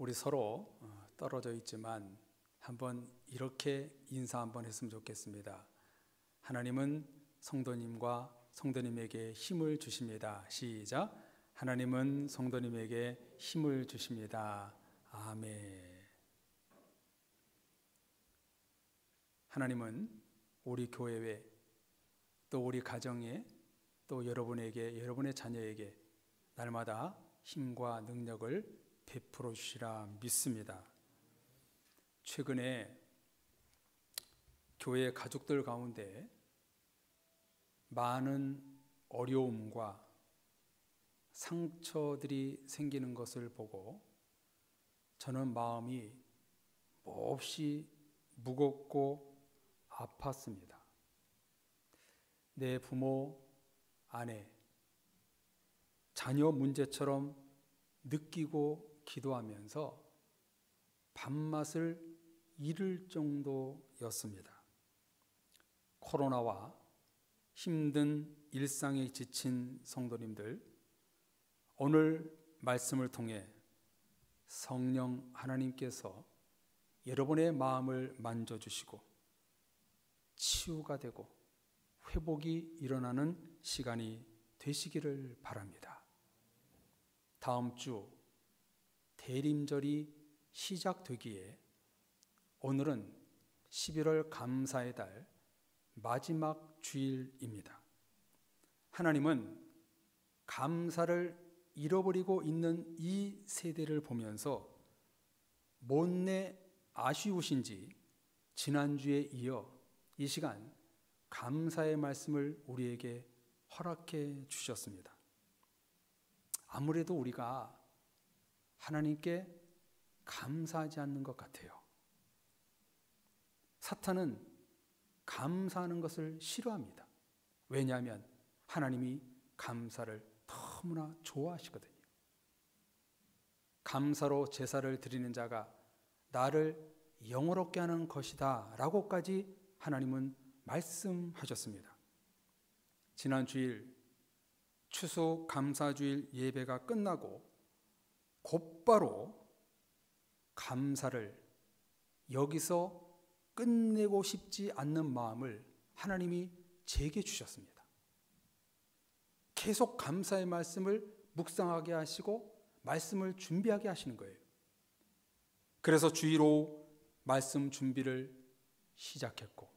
우리 서로 떨어져 있지만 한번 이렇게 인사 한번 했으면 좋겠습니다. 하나님은 성도님과 성도님에게 힘을 주십니다. 시작. 하나님은 성도님에게 힘을 주십니다. 아멘. 하나님은 우리 교회에 또 우리 가정에 또 여러분에게, 여러분의 자녀에게 날마다 힘과 능력을 베풀어 주시라 믿습니다. 최근에 교회 가족들 가운데 많은 어려움과 상처들이 생기는 것을 보고 저는 마음이 몹시 무겁고 아팠습니다. 내 부모, 아내, 자녀 문제처럼 느끼고 기도하면서 밥맛을 잃을 정도였습니다. 코로나와 힘든 일상에 지친 성도님들, 오늘 말씀을 통해 성령 하나님께서 여러분의 마음을 만져주시고 치유가 되고 회복이 일어나는 시간이 되시기를 바랍니다. 다음 주 대림절이 시작되기에 오늘은 11월 감사의 달 마지막 주일입니다. 하나님은 감사를 잃어버리고 있는 이 세대를 보면서 못내 아쉬우신지 지난주에 이어 이 시간 감사의 말씀을 우리에게 허락해 주셨습니다. 아무래도 우리가 하나님께 감사하지 않는 것 같아요. 사탄은 감사하는 것을 싫어합니다. 왜냐하면 하나님이 감사를 너무나 좋아하시거든요. 감사로 제사를 드리는 자가 나를 영화롭게 하는 것이다 라고까지 하나님은 말씀하셨습니다. 지난 주일 추수 감사주일 예배가 끝나고 곧바로 감사를 여기서 끝내고 싶지 않는 마음을 하나님이 제게 주셨습니다. 계속 감사의 말씀을 묵상하게 하시고 말씀을 준비하게 하시는 거예요. 그래서 주일 오후 말씀 준비를 시작했고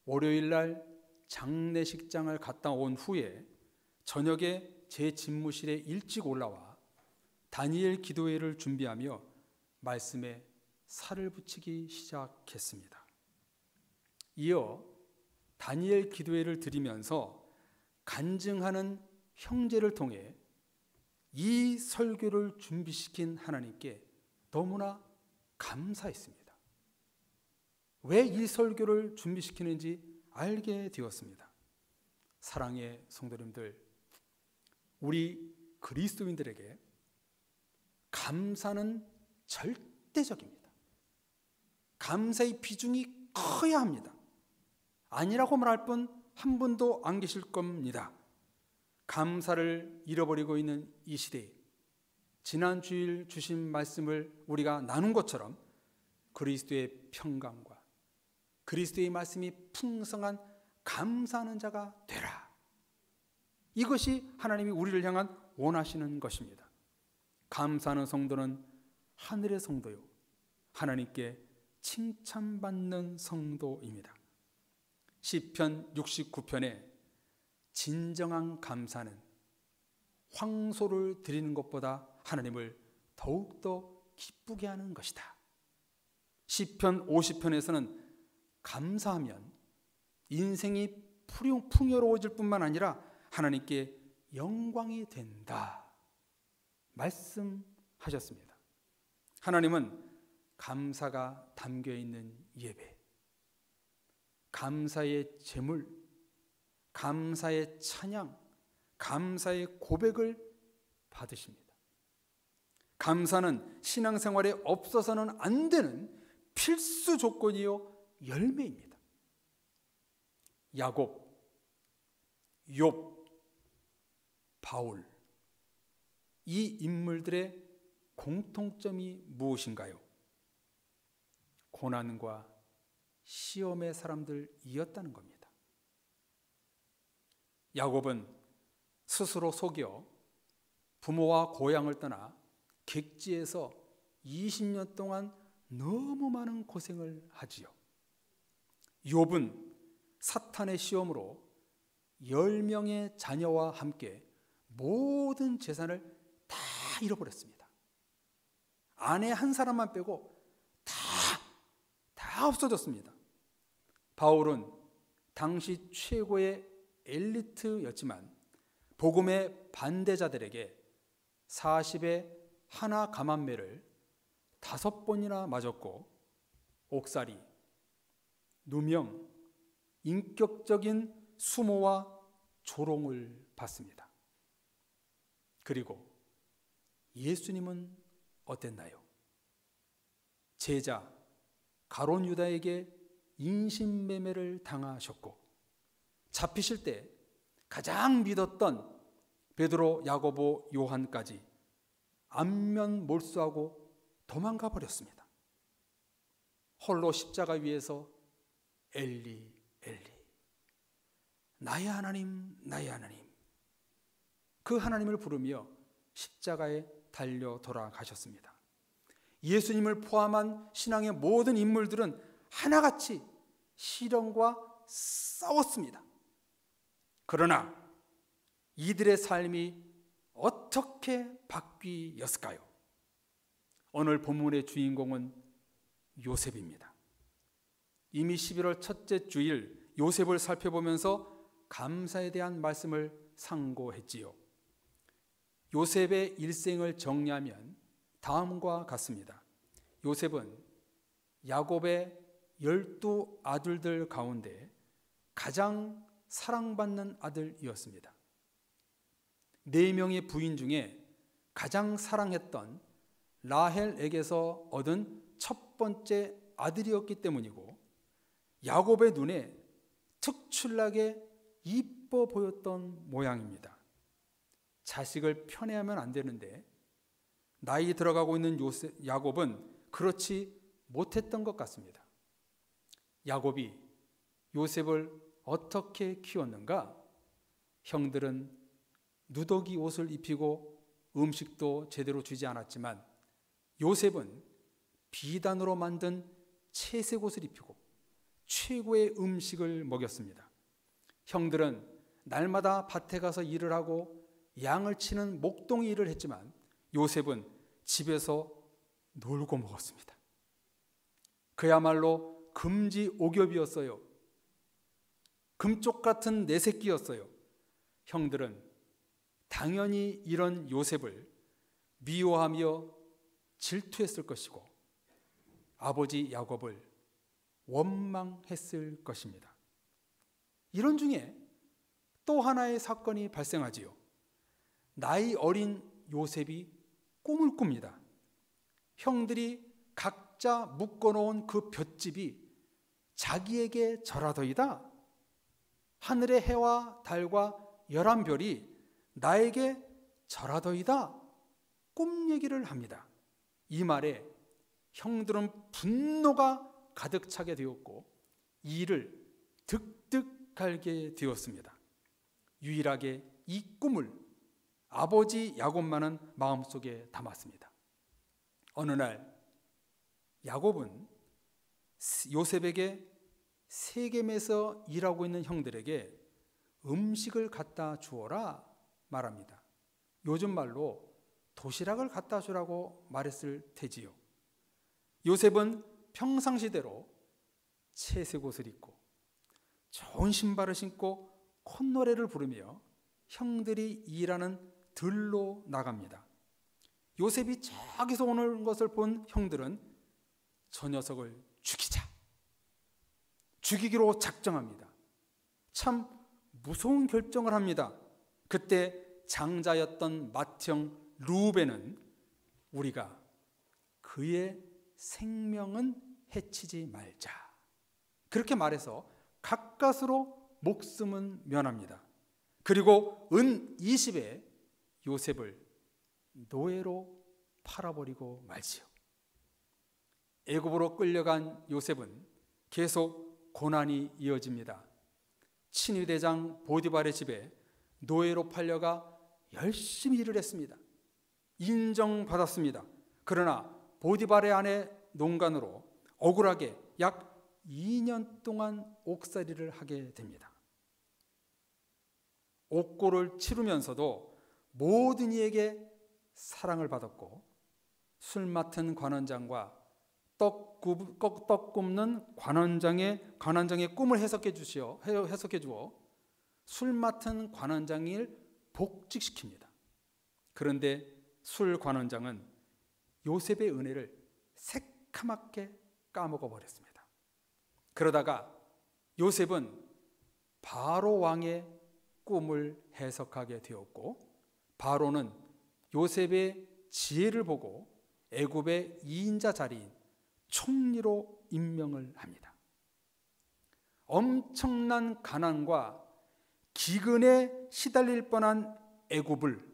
월요일 날 장례식장을 갔다 온 후에 저녁에 제 집무실에 일찍 올라와 다니엘 기도회를 준비하며 말씀에 살을 붙이기 시작했습니다. 이어 다니엘 기도회를 드리면서 간증하는 형제를 통해 이 설교를 준비시킨 하나님께 너무나 감사했습니다. 왜 이 설교를 준비시키는지 알게 되었습니다. 사랑의 성도님들, 우리 그리스도인들에게 감사는 절대적입니다. 감사의 비중이 커야 합니다. 아니라고 말할 분 한 분도 안 계실 겁니다. 감사를 잃어버리고 있는 이 시대에 지난 주일 주신 말씀을 우리가 나눈 것처럼 그리스도의 평강과 그리스도의 말씀이 풍성한 감사하는 자가 되라. 이것이 하나님이 우리를 향한 원하시는 것입니다. 감사하는 성도는 하늘의 성도요, 하나님께 칭찬받는 성도입니다. 시편 69편에 진정한 감사는 황소를 드리는 것보다 하나님을 더욱더 기쁘게 하는 것이다. 시편 50편에서는 감사하면 인생이 풍요로워질 뿐만 아니라 하나님께 영광이 된다 말씀하셨습니다. 하나님은 감사가 담겨있는 예배, 감사의 제물, 감사의 찬양, 감사의 고백을 받으십니다. 감사는 신앙생활에 없어서는 안 되는 필수 조건이요 열매입니다. 야곱, 욥, 바울, 이 인물들의 공통점이 무엇인가요? 고난과 시험의 사람들이었다는 겁니다. 야곱은 스스로 속여 부모와 고향을 떠나 객지에서 20년 동안 너무 많은 고생을 하지요. 욥은 사탄의 시험으로 10명의 자녀와 함께 모든 재산을 다 잃어버렸습니다. 아내 한 사람만 빼고 다 없어졌습니다. 바울은 당시 최고의 엘리트였지만 복음의 반대자들에게 40에 하나 가만매를 5번이나 맞았고 옥살이, 누명, 인격적인 수모와 조롱을 받습니다. 그리고 예수님은 어땠나요? 제자 가룟 유다에게 인신매매를 당하셨고 잡히실 때 가장 믿었던 베드로, 야고보, 요한까지 안면 몰수하고 도망가 버렸습니다. 홀로 십자가 위에서 엘리 엘리 나의 하나님 나의 하나님, 그 하나님을 부르며 십자가에 달려 돌아가셨습니다. 예수님을 포함한 신앙의 모든 인물들은 하나같이 시련과 싸웠습니다. 그러나 이들의 삶이 어떻게 바뀌었을까요? 오늘 본문의 주인공은 요셉입니다. 이미 11월 첫째 주일 요셉을 살펴보면서 감사에 대한 말씀을 상고했지요. 요셉의 일생을 정리하면 다음과 같습니다. 요셉은 야곱의 12 아들들 가운데 가장 사랑받는 아들이었습니다. 4명의 부인 중에 가장 사랑했던 라헬에게서 얻은 첫 번째 아들이었기 때문이고 야곱의 눈에 특출나게 이뻐 보였던 모양입니다. 자식을 편애하면 안 되는데 나이 들어가고 있는 야곱은 그렇지 못했던 것 같습니다. 야곱이 요셉을 어떻게 키웠는가? 형들은 누더기 옷을 입히고 음식도 제대로 주지 않았지만 요셉은 비단으로 만든 채색 옷을 입히고 최고의 음식을 먹였습니다. 형들은 날마다 밭에 가서 일을 하고 양을 치는 목동이 일을 했지만 요셉은 집에서 놀고 먹었습니다. 그야말로 금지 오겹이었어요. 금쪽 같은 내 새끼였어요. 형들은 당연히 이런 요셉을 미워하며 질투했을 것이고 아버지 야곱을 원망했을 것입니다. 이런 중에 또 하나의 사건이 발생하지요. 나이 어린 요셉이 꿈을 꿉니다. 형들이 각자 묶어놓은 그 볏짚이 자기에게 절하더이다. 하늘의 해와 달과 11별이 나에게 절하더이다. 꿈 얘기를 합니다. 이 말에 형들은 분노가 가득 차게 되었고 이를 득득 갈게 되었습니다. 유일하게 이 꿈을 아버지 야곱만은 마음속에 담았습니다. 어느 날 야곱은 요셉에게 세겜에서 일하고 있는 형들에게 음식을 갖다 주어라 말합니다. 요즘 말로 도시락을 갖다 주라고 말했을 테지요. 요셉은 평상시대로 채색 옷을 입고 좋은 신발을 신고 콧노래를 부르며 형들이 일하는 들로 나갑니다. 요셉이 저기서 오는 것을 본 형들은 저 녀석을 죽이자, 죽이기로 작정합니다. 참 무서운 결정을 합니다. 그때 장자였던 맏형 루벤은 우리가 그의 생명은 해치지 말자, 그렇게 말해서 가까스로 목숨은 면합니다. 그리고 은 20에 요셉을 노예로 팔아버리고 말지요. 애굽으로 끌려간 요셉은 계속 고난이 이어집니다. 친위대장 보디발의 집에 노예로 팔려가 열심히 일을 했습니다. 인정받았습니다. 그러나 보디발의 아내 농간으로 억울하게 약 2년 동안 옥살이를 하게 됩니다. 옥고를 치르면서도 모든 이에게 사랑을 받았고 술 맡은 관원장과 떡 굽는 관원장의 꿈을 해석해 주어 술 맡은 관원장을 복직시킵니다. 그런데 술 관원장은 요셉의 은혜를 새카맣게 까먹어 버렸습니다. 그러다가 요셉은 바로 왕의 꿈을 해석하게 되었고 바로는 요셉의 지혜를 보고 애굽의 2인자 자리인 총리로 임명을 합니다. 엄청난 가난과 기근에 시달릴 뻔한 애굽을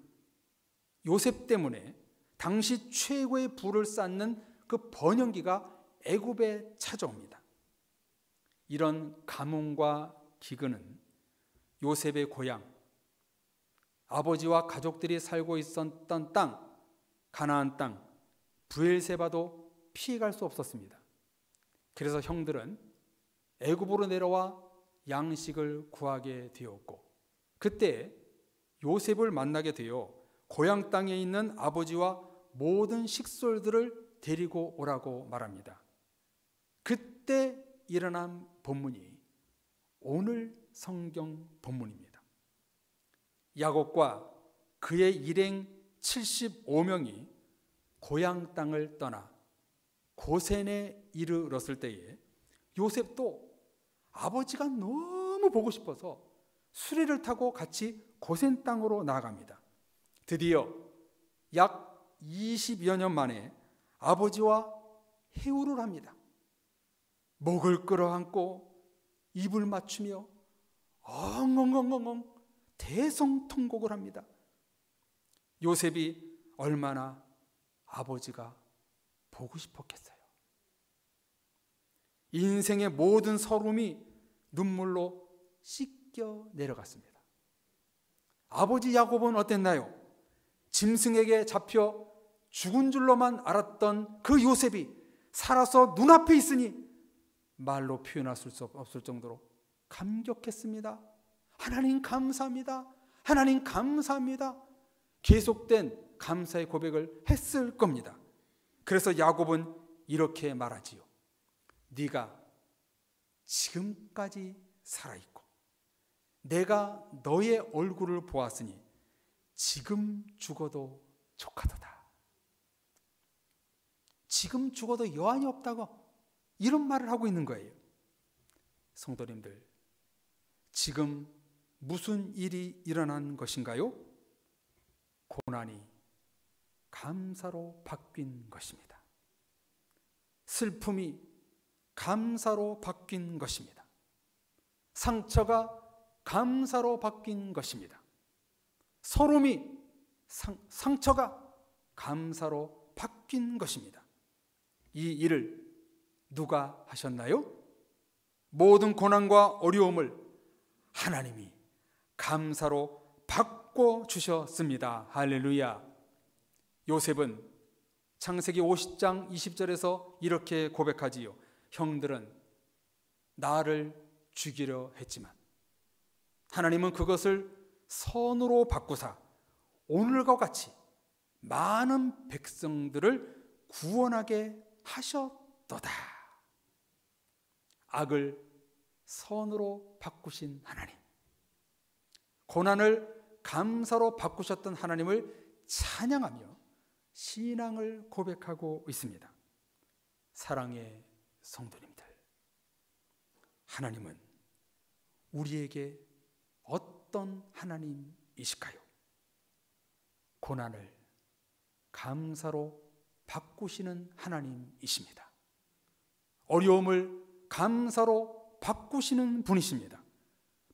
요셉 때문에 당시 최고의 부를 쌓는 그 번영기가 애굽에 찾아옵니다. 이런 가뭄과 기근은 요셉의 고향, 아버지와 가족들이 살고 있었던 땅, 가나안 땅, 브엘세바도 피해갈 수 없었습니다. 그래서 형들은 애굽으로 내려와 양식을 구하게 되었고 그때 요셉을 만나게 되어 고향 땅에 있는 아버지와 모든 식솔들을 데리고 오라고 말합니다. 그때 일어난 본문이 오늘 성경 본문입니다. 야곱과 그의 일행 75명이 고향 땅을 떠나 고센에 이르렀을 때에 요셉도 아버지가 너무 보고 싶어서 수레를 타고 같이 고센 땅으로 나아갑니다. 드디어 약 20여 년 만에 아버지와 회우를 합니다. 목을 끌어안고 입을 맞추며 엉엉엉엉 대성통곡을 합니다. 요셉이 얼마나 아버지가 보고 싶었겠어요. 인생의 모든 서름이 눈물로 씻겨 내려갔습니다. 아버지 야곱은 어땠나요? 짐승에게 잡혀 죽은 줄로만 알았던 그 요셉이 살아서 눈앞에 있으니 말로 표현할 수 없을 정도로 감격했습니다. 하나님 감사합니다. 하나님 감사합니다. 계속된 감사의 고백을 했을 겁니다. 그래서 야곱은 이렇게 말하지요. 네가 지금까지 살아있고 내가 너의 얼굴을 보았으니 지금 죽어도 족하도다. 지금 죽어도 여한이 없다고 이런 말을 하고 있는 거예요. 성도님들, 지금 무슨 일이 일어난 것인가요? 고난이 감사로 바뀐 것입니다. 슬픔이 감사로 바뀐 것입니다. 상처가 감사로 바뀐 것입니다. 서름이 상처가 감사로 바뀐 것입니다. 이 일을 누가 하셨나요? 모든 고난과 어려움을 하나님이 감사로 바꿔주셨습니다. 할렐루야. 요셉은 창세기 50장 20절에서 이렇게 고백하지요. 형들은 나를 죽이려 했지만 하나님은 그것을 선으로 바꾸사 오늘과 같이 많은 백성들을 구원하게 하셨도다. 악을 선으로 바꾸신 하나님, 고난을 감사로 바꾸셨던 하나님을 찬양하며 신앙을 고백하고 있습니다. 사랑의 성도님들, 하나님은 우리에게 어떤 하나님이실까요? 고난을 감사로 바꾸시는 하나님이십니다. 어려움을 감사로 바꾸시는 분이십니다.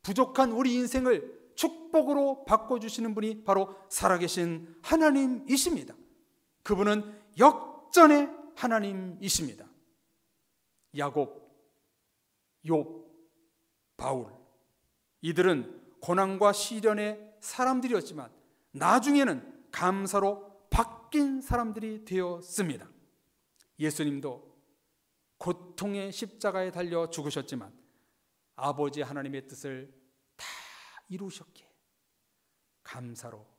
부족한 우리 인생을 축복으로 바꿔주시는 분이 바로 살아계신 하나님이십니다. 그분은 역전의 하나님이십니다. 야곱, 욥, 바울, 이들은 고난과 시련의 사람들이었지만 나중에는 감사로 바뀐 사람들이 되었습니다. 예수님도 고통의 십자가에 달려 죽으셨지만 아버지 하나님의 뜻을 다 이루셨기에 감사로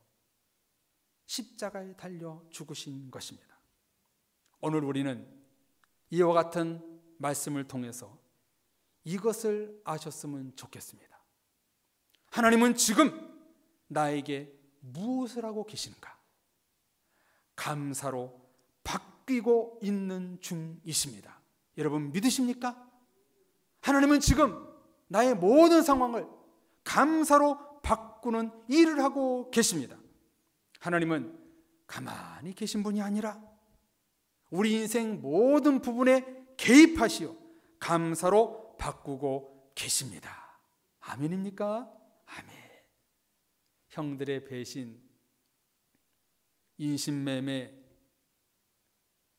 십자가에 달려 죽으신 것입니다. 오늘 우리는 이와 같은 말씀을 통해서 이것을 아셨으면 좋겠습니다. 하나님은 지금 나에게 무엇을 하고 계신가? 감사로 바뀌고 있는 중이십니다. 여러분 믿으십니까? 하나님은 지금 나의 모든 상황을 감사로 바꾸는 일을 하고 계십니다. 하나님은 가만히 계신 분이 아니라 우리 인생 모든 부분에 개입하시어 감사로 바꾸고 계십니다. 아멘입니까? 아멘. 형들의 배신, 인신매매,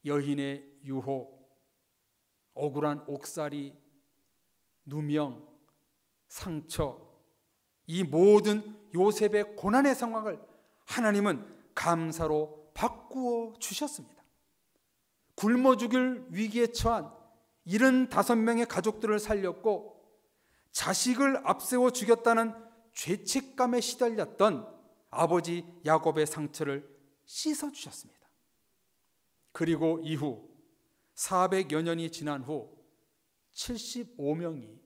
여인의 유혹, 억울한 옥살이, 누명, 상처, 이 모든 요셉의 고난의 상황을 하나님은 감사로 바꾸어 주셨습니다. 굶어 죽을 위기에 처한 75명의 가족들을 살렸고 자식을 앞세워 죽였다는 죄책감에 시달렸던 아버지 야곱의 상처를 씻어주셨습니다. 그리고 이후 400여 년이 지난 후 75명이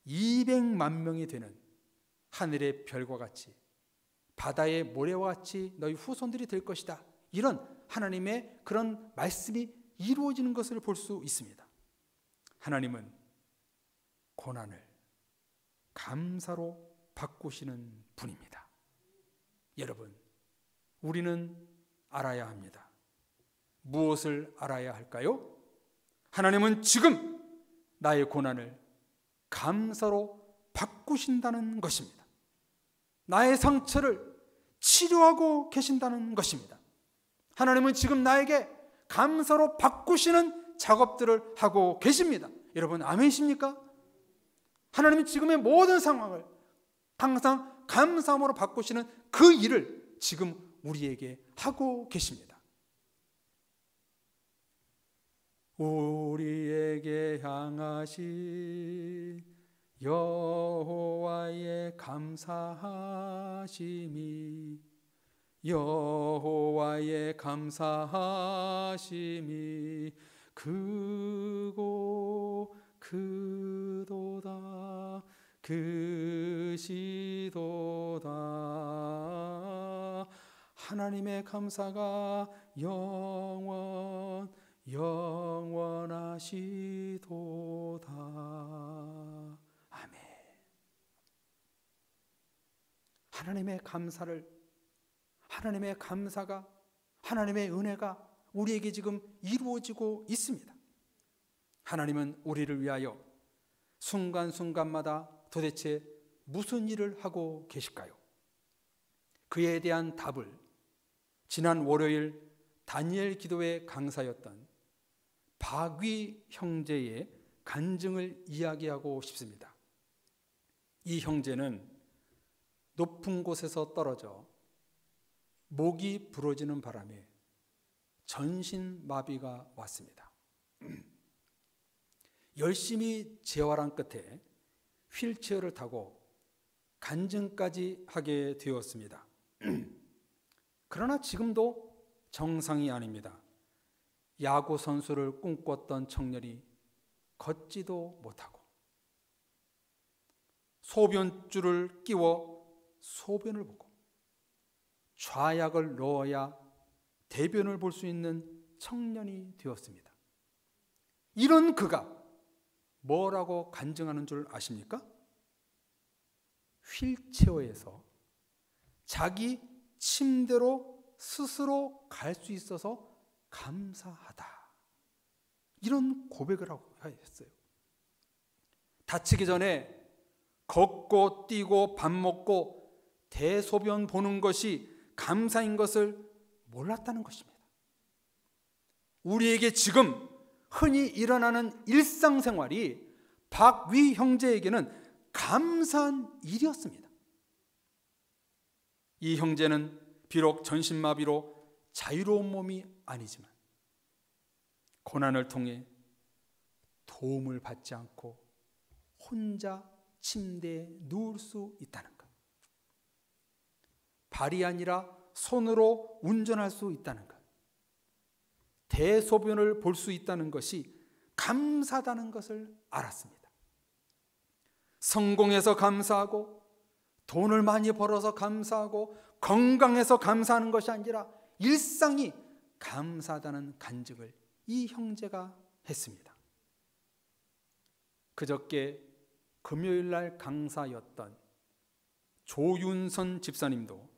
200만 명이 되는 하늘의 별과 같이 바다의 모래와 같이 너희 후손들이 될 것이다. 이런 하나님의 그런 말씀이 이루어지는 것을 볼 수 있습니다. 하나님은 고난을 감사로 바꾸시는 분입니다. 여러분, 우리는 알아야 합니다. 무엇을 알아야 할까요? 하나님은 지금 나의 고난을 감사로 바꾸신다는 것입니다. 나의 상처를 치료하고 계신다는 것입니다. 하나님은 지금 나에게 감사로 바꾸시는 작업들을 하고 계십니다. 여러분 아멘이십니까? 하나님은 지금의 모든 상황을 항상 감사함으로 바꾸시는 그 일을 지금 우리에게 하고 계십니다. 우리에게 향하신 여호와의 감사하심이 여호와의 감사하심이 크고 크도다 크시도다. 하나님의 감사가 영원하시도다. 아멘. 하나님의 감사가 하나님의 은혜가 우리에게 지금 이루어지고 있습니다. 하나님은 우리를 위하여 순간순간마다 도대체 무슨 일을 하고 계실까요? 그에 대한 답을 지난 월요일 다니엘 기도의 강사였던 바귀 형제의 간증을 이야기하고 싶습니다. 이 형제는 높은 곳에서 떨어져 목이 부러지는 바람에 전신마비가 왔습니다. 열심히 재활한 끝에 휠체어를 타고 간증까지 하게 되었습니다. 그러나 지금도 정상이 아닙니다. 야구 선수를 꿈꿨던 청년이 걷지도 못하고 소변줄을 끼워 소변을 보고 좌약을 넣어야 대변을 볼 수 있는 청년이 되었습니다. 이런 그가 뭐라고 간증하는 줄 아십니까? 휠체어에서 자기 침대로 스스로 갈 수 있어서 감사하다. 이런 고백을 하고 했어요. 다치기 전에 걷고 뛰고 밥 먹고 대소변 보는 것이 감사인 것을 몰랐다는 것입니다. 우리에게 지금 흔히 일어나는 일상생활이 박위 형제에게는 감사한 일이었습니다. 이 형제는 비록 전신마비로 자유로운 몸이 아니지만 고난을 통해 도움을 받지 않고 혼자 침대에 누울 수 있다는 것, 발이 아니라 손으로 운전할 수 있다는 것, 대소변을 볼 수 있다는 것이 감사하다는 것을 알았습니다. 성공해서 감사하고 돈을 많이 벌어서 감사하고 건강해서 감사하는 것이 아니라 일상이 감사하다는 간증을 이 형제가 했습니다. 그저께 금요일날 강사였던 조윤선 집사님도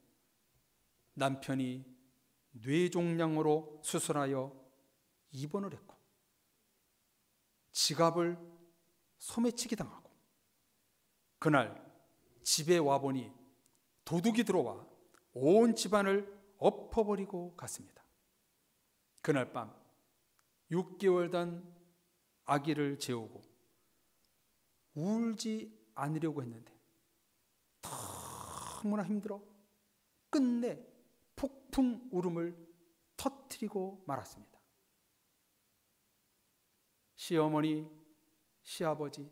남편이 뇌종양으로 수술하여 입원을 했고 지갑을 소매치기 당하고 그날 집에 와보니 도둑이 들어와 온 집안을 엎어버리고 갔습니다. 그날 밤 6개월 된 아기를 재우고 울지 않으려고 했는데 너무나 힘들어 끝내 폭풍 울음을 터뜨리고 말았습니다. 시어머니, 시아버지,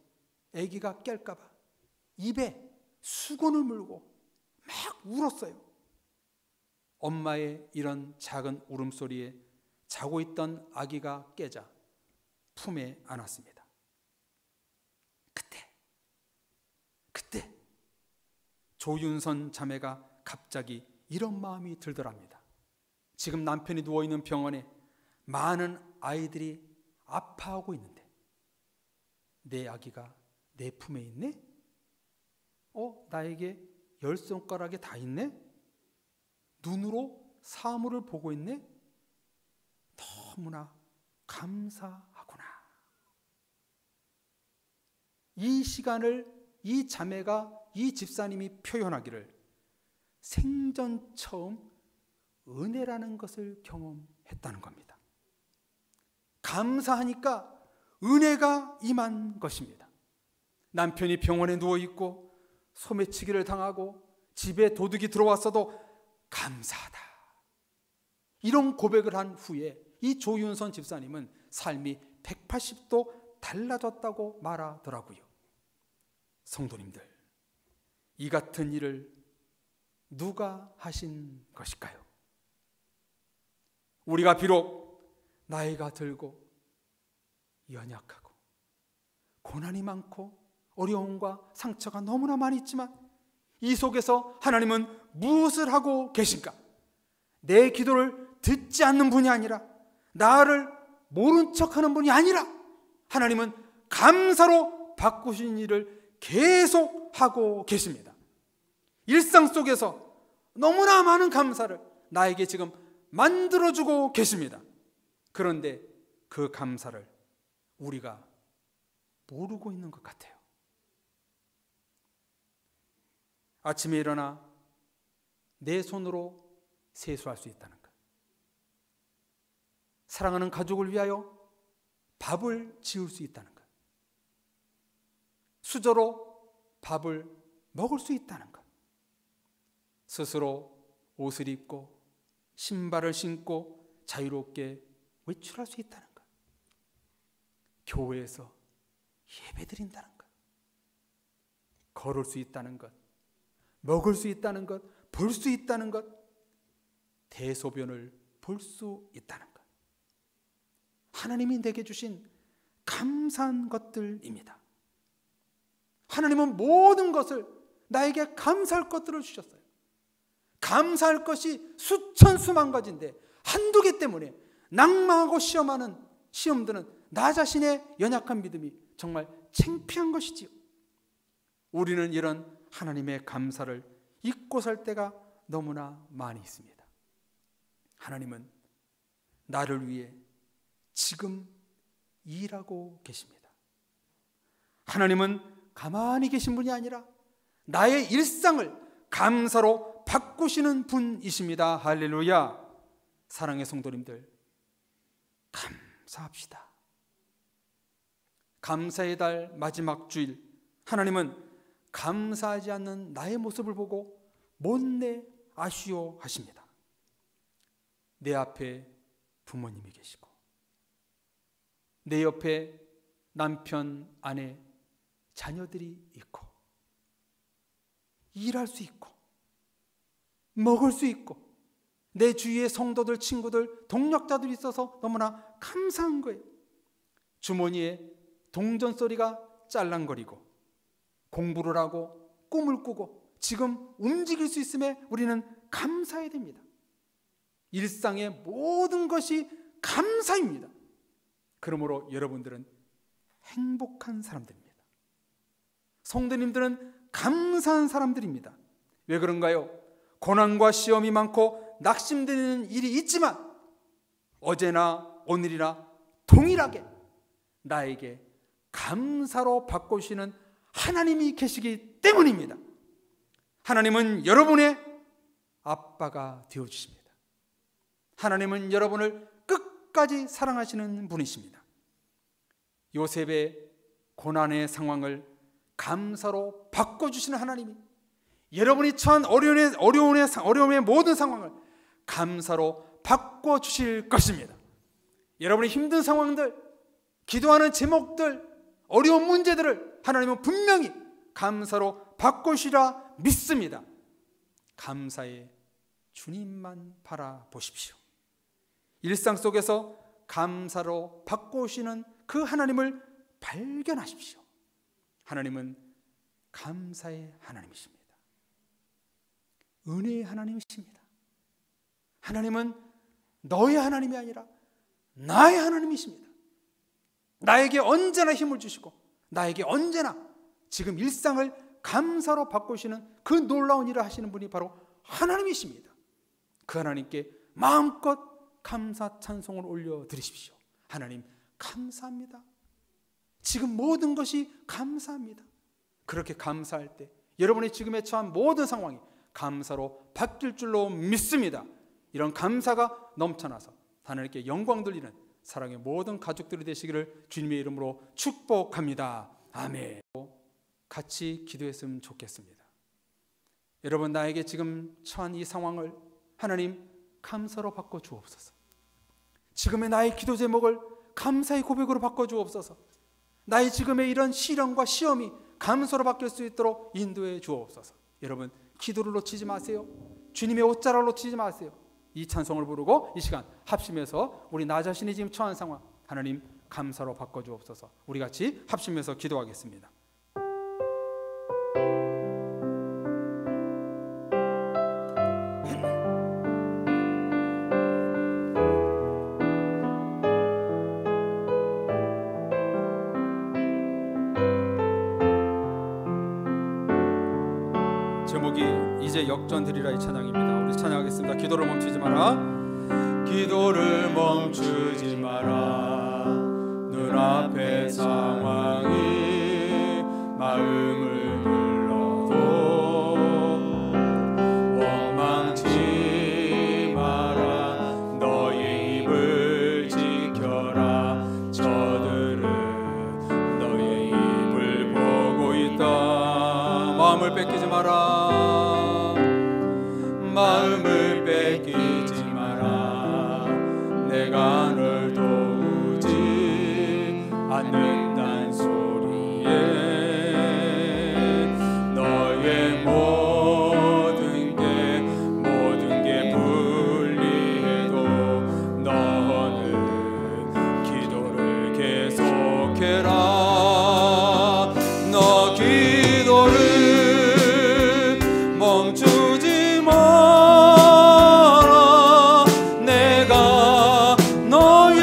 아기가 깰까 봐 입에 수건을 물고 막 울었어요. 엄마의 이런 작은 울음소리에 자고 있던 아기가 깨자 품에 안았습니다. 그때 조윤선 자매가 갑자기 이런 마음이 들더랍니다. 지금 남편이 누워있는 병원에 많은 아이들이 아파하고 있는데 내 아기가 내 품에 있네? 나에게 10손가락에 다 있네? 눈으로 사물을 보고 있네? 너무나 감사하구나. 이 시간을 이 자매가 이 집사님이 표현하기를 생전 처음 은혜라는 것을 경험했다는 겁니다. 감사하니까 은혜가 임한 것입니다. 남편이 병원에 누워있고 소매치기를 당하고 집에 도둑이 들어왔어도 감사하다. 이런 고백을 한 후에 이 조윤선 집사님은 삶이 180도 달라졌다고 말하더라고요. 성도님들, 이 같은 일을 누가 하신 것일까요? 우리가 비록 나이가 들고 연약하고 고난이 많고 어려움과 상처가 너무나 많이 있지만 이 속에서 하나님은 무엇을 하고 계신가? 내 기도를 듣지 않는 분이 아니라 나를 모른 척하는 분이 아니라 하나님은 감사로 바꾸신 일을 계속 하고 계십니다. 일상 속에서 너무나 많은 감사를 나에게 지금 만들어주고 계십니다. 그런데 그 감사를 우리가 모르고 있는 것 같아요. 아침에 일어나 내 손으로 세수할 수 있다는 것, 사랑하는 가족을 위하여 밥을 지을 수 있다는 것, 수저로 밥을 먹을 수 있다는 것, 스스로 옷을 입고 신발을 신고 자유롭게 외출할 수 있다는 것, 교회에서 예배드린다는 것, 걸을 수 있다는 것, 먹을 수 있다는 것, 볼 수 있다는 것, 대소변을 볼 수 있다는 것, 하나님이 내게 주신 감사한 것들입니다. 하나님은 모든 것을 나에게 감사할 것들을 주셨어요. 감사할 것이 수천 수만 가지인데 한두 개 때문에 낭망하고 시험드는 나 자신의 연약한 믿음이 정말 창피한 것이지요. 우리는 이런 하나님의 감사를 잊고 살 때가 너무나 많이 있습니다. 하나님은 나를 위해 지금 일하고 계십니다. 하나님은 가만히 계신 분이 아니라 나의 일상을 감사로 바꾸시는 분이십니다. 할렐루야. 사랑의 성도님들, 감사합시다. 감사의 달 마지막 주일, 하나님은 감사하지 않는 나의 모습을 보고 못내 아쉬워하십니다. 내 앞에 부모님이 계시고, 내 옆에 남편, 아내, 자녀들이 있고, 일할 수 있고, 먹을 수 있고, 내 주위에 성도들, 친구들, 동력자들이 있어서 너무나 감사한 거예요. 주머니에 동전 소리가 짤랑거리고, 공부를 하고 꿈을 꾸고 지금 움직일 수 있음에 우리는 감사해야 됩니다. 일상의 모든 것이 감사입니다. 그러므로 여러분들은 행복한 사람들입니다. 성도님들은 감사한 사람들입니다. 왜 그런가요? 고난과 시험이 많고 낙심되는 일이 있지만 어제나 오늘이나 동일하게 나에게 감사로 바꾸시는 하나님이 계시기 때문입니다. 하나님은 여러분의 아빠가 되어주십니다. 하나님은 여러분을 끝까지 사랑하시는 분이십니다. 요셉의 고난의 상황을 감사로 바꿔주시는 하나님이 여러분이 처한 어려움의 모든 상황을 감사로 바꿔주실 것입니다. 여러분의 힘든 상황들, 기도하는 제목들, 어려운 문제들을 하나님은 분명히 감사로 바꾸시라 믿습니다. 감사의 주님만 바라보십시오. 일상 속에서 감사로 바꾸시는 그 하나님을 발견하십시오. 하나님은 감사의 하나님이십니다. 은혜의 하나님이십니다. 하나님은 너의 하나님이 아니라 나의 하나님이십니다. 나에게 언제나 힘을 주시고 나에게 언제나 지금 일상을 감사로 바꾸시는 그 놀라운 일을 하시는 분이 바로 하나님이십니다. 그 하나님께 마음껏 감사 찬송을 올려드리십시오. 하나님 감사합니다. 지금 모든 것이 감사합니다. 그렇게 감사할 때 여러분이 지금에 처한 모든 상황이 감사로 바뀔 줄로 믿습니다. 이런 감사가 넘쳐나서 하나님께 영광 돌리는 사랑의 모든 가족들이 되시기를 주님의 이름으로 축복합니다. 아멘. 같이 기도했으면 좋겠습니다. 여러분, 나에게 지금 처한 이 상황을 하나님 감사로 바꿔 주옵소서. 지금의 나의 기도 제목을 감사의 고백으로 바꿔 주옵소서. 나의 지금의 이런 시련과 시험이 감사로 바뀔 수 있도록 인도해 주옵소서. 여러분, 기도를 놓치지 마세요. 주님의 옷자락을 놓치지 마세요. 이 찬송을 부르고 이 시간 합심해서 우리 나 자신이 지금 처한 상황 하나님 감사로 바꿔 주옵소서. 우리 같이 합심해서 기도하겠습니다. 제목이 이제 역전드리라 이 찬양입니다. 우리 찬양하겠습니다. 기도를 멈추지 마라. 기도를 멈추지 마라. 눈앞의 상황이 마음을 눌러도 원망치 마라. 너의 입을 지켜라. 저들은 너의 입을 보고 있다. 마음을 뺏기지 마라. 마음을 뺏기지 마라. 내가 널 도우지 않는단 소리에 너의 모든 게 불리해도 너는 기도를 계속해라. 너 기도를 멈추지 마라. 내가 너의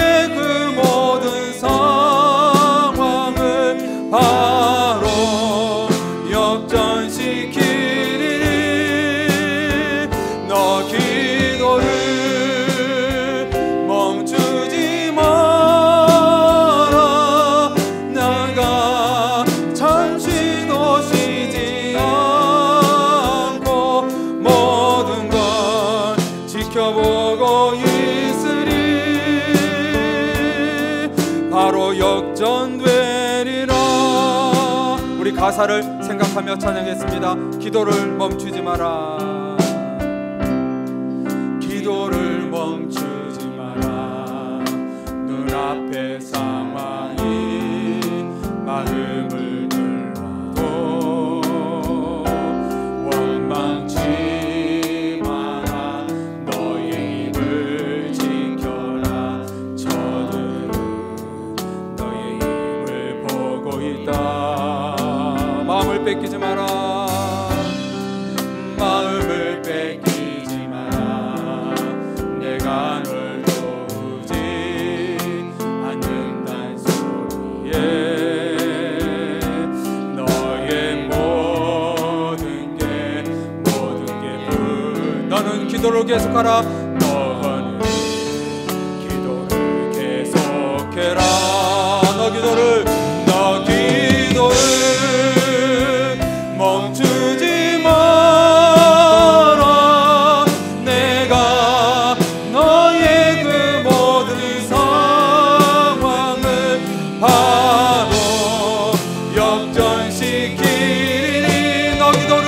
가사를 생각하며 찬양했습니다. 기도를 멈추지 마라. 기도를 멈추지 마라. 눈앞의 상황이 마음을 눌러도 원망치 마라. 너의 입을 지켜라. 저들은 너의 입을 보고 있다. 마음을 뺏기지 마라. 마음을 뺏기지 마라. 내가 널 도우지 않는단 소리에 너의 모든 게 너는 기도를 계속하라. 너는 기도를 계속해라. 너 기도를 멈추지 마라. 내가 너의 그 모든 상황을 바로 역전시키리니. 너 기도를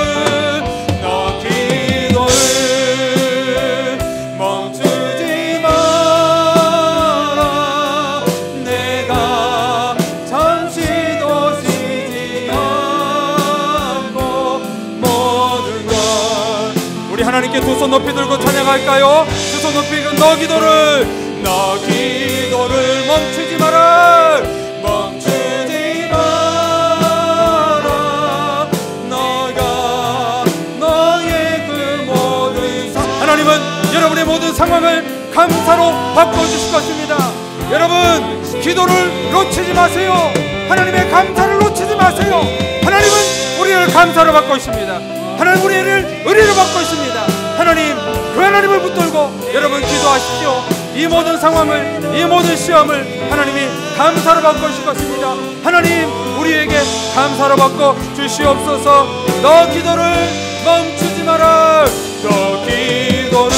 멈추지 마라. 내가 잠시도 쉬지 않고 모든 걸. 우리 하나님께 두 손 높이 들고 찬양할까요? 두 손 높이. 너 기도를 멈추지 마라. 멈추지 마라. 너가 너의 그 모든 하나님은 여러분의 모든 상황을 감사로 바꿔주실 것입니다. 여러분, 기도를 놓치지 마세요. 하나님의 감사를 놓치지 마세요. 하나님은 우리를 감사로 바꾸십니다. 하나님 우리를 의리로 바꾸십니다. 하나님, 그 하나님을 붙들고 여러분 기도하십시오. 이 모든 상황을, 이 모든 시험을 하나님이 감사로 바꾸실 것입니다. 하나님, 우리에게 감사로 바꿔 주시옵소서. 너 기도를 멈추지 마라. 너 기도를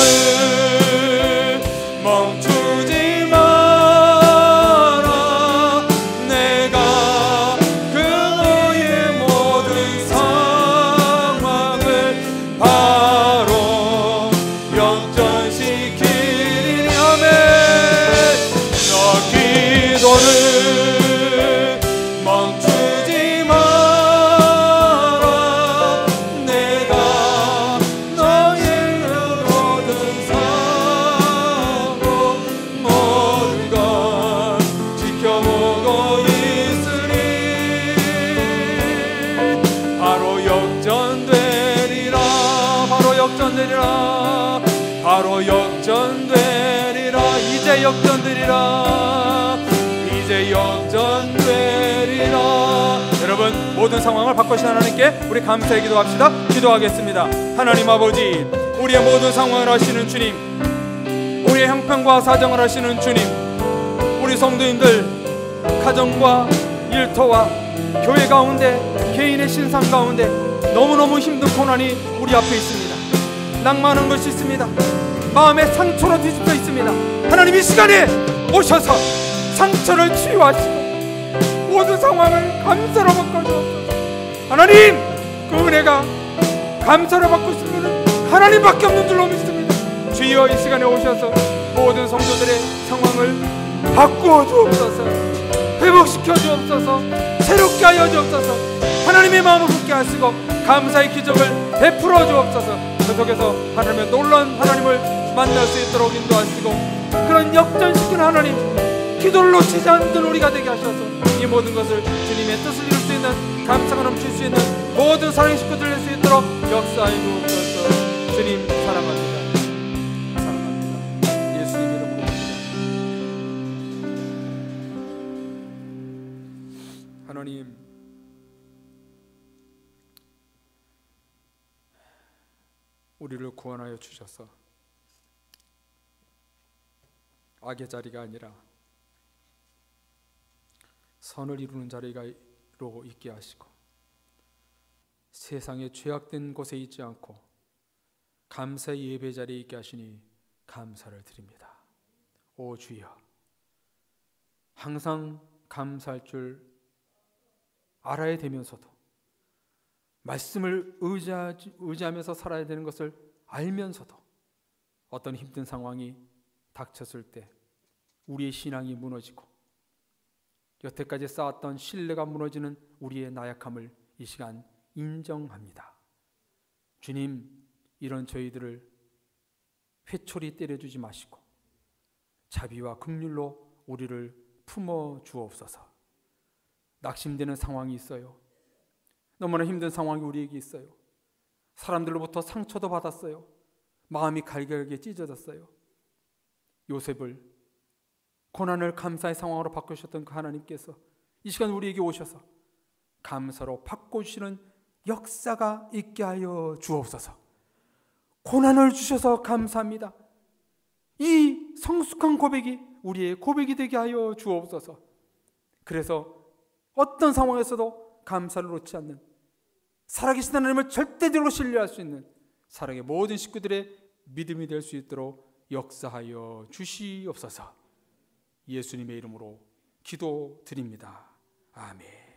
멈추지 마라. 내가 그 너의 모든 상황을 바로 역전시키리니. 아멘. 너 기도를 멈추지 마라. 내가 너의 모든 상황 모든 걸 지켜보고 있으니 바로 역전되리라. 바로 역전되리라. 바로 역전되리라. 이제 역전되리라. 이제 역전되리라. 여러분, 모든 상황을 바꾸신 하나님께 우리 감사의 기도합시다. 기도하겠습니다. 하나님 아버지, 우리의 모든 상황을 하시는 주님, 우리의 형편과 사정을 하시는 주님, 우리 성도님들 가정과 일터와 교회 가운데, 개인의 신상 가운데 너무너무 힘든 고난이 우리 앞에 있습니다. 낭만한 것이 있습니다. 마음의 상처로 뒤집혀 있습니다. 하나님, 이 시간에 오셔서 상처를 치유하시고 모든 상황을 감사로 바꿔주옵소서. 하나님, 그 은혜가 감사로 바꾸신 분은 하나님밖에 없는 줄로 믿습니다. 주여, 이 시간에 오셔서 모든 성도들의 상황을 바꾸어 주옵소서. 회복시켜 주옵소서. 새롭게 하여 주옵소서. 하나님의 마음을 굳게 하시고 감사의 기적을 베풀어 주옵소서. 그 속에서 하나님의 놀라운 하나님을 만날 수 있도록 인도하시고, 그런 역전시키는 하나님, 기도를 놓치지 않는 우리가 되게 하셔서 이 모든 것을 주님의 뜻을 이룰 수 있는, 감사가 넘칠 수 있는 모든 사랑의 식구들 낼 수 있도록 역사해 주옵소서. 주님 사랑합니다. 사랑합니다. 예수님 이름으로 기도합니다. 하나님, 우리를 구원하여 주셔서 악의 자리가 아니라 선을 이루는 자리로 있게 하시고, 세상의 죄악된 곳에 있지 않고 감사의 예배 자리에 있게 하시니 감사를 드립니다. 오 주여, 항상 감사할 줄 알아야 되면서도 말씀을 의지하면서 살아야 되는 것을 알면서도 어떤 힘든 상황이 닥쳤을 때 우리의 신앙이 무너지고 여태까지 쌓았던 신뢰가 무너지는 우리의 나약함을 이 시간 인정합니다. 주님, 이런 저희들을 회초리 때려주지 마시고 자비와 긍휼로 우리를 품어 주옵소서. 낙심되는 상황이 있어요. 너무나 힘든 상황이 우리에게 있어요. 사람들로부터 상처도 받았어요. 마음이 갈갈하게 찢어졌어요. 요셉을 고난을 감사의 상황으로 바꾸셨던 그 하나님께서 이 시간 우리에게 오셔서 감사로 바꿔주시는 역사가 있게 하여 주옵소서. 고난을 주셔서 감사합니다. 이 성숙한 고백이 우리의 고백이 되게 하여 주옵소서. 그래서 어떤 상황에서도 감사를 놓지 않는, 살아계신 하나님을 절대적으로 신뢰할 수 있는 사랑의 모든 식구들의 믿음이 될 수 있도록 역사하여 주시옵소서. 예수님의 이름으로 기도드립니다. 아멘.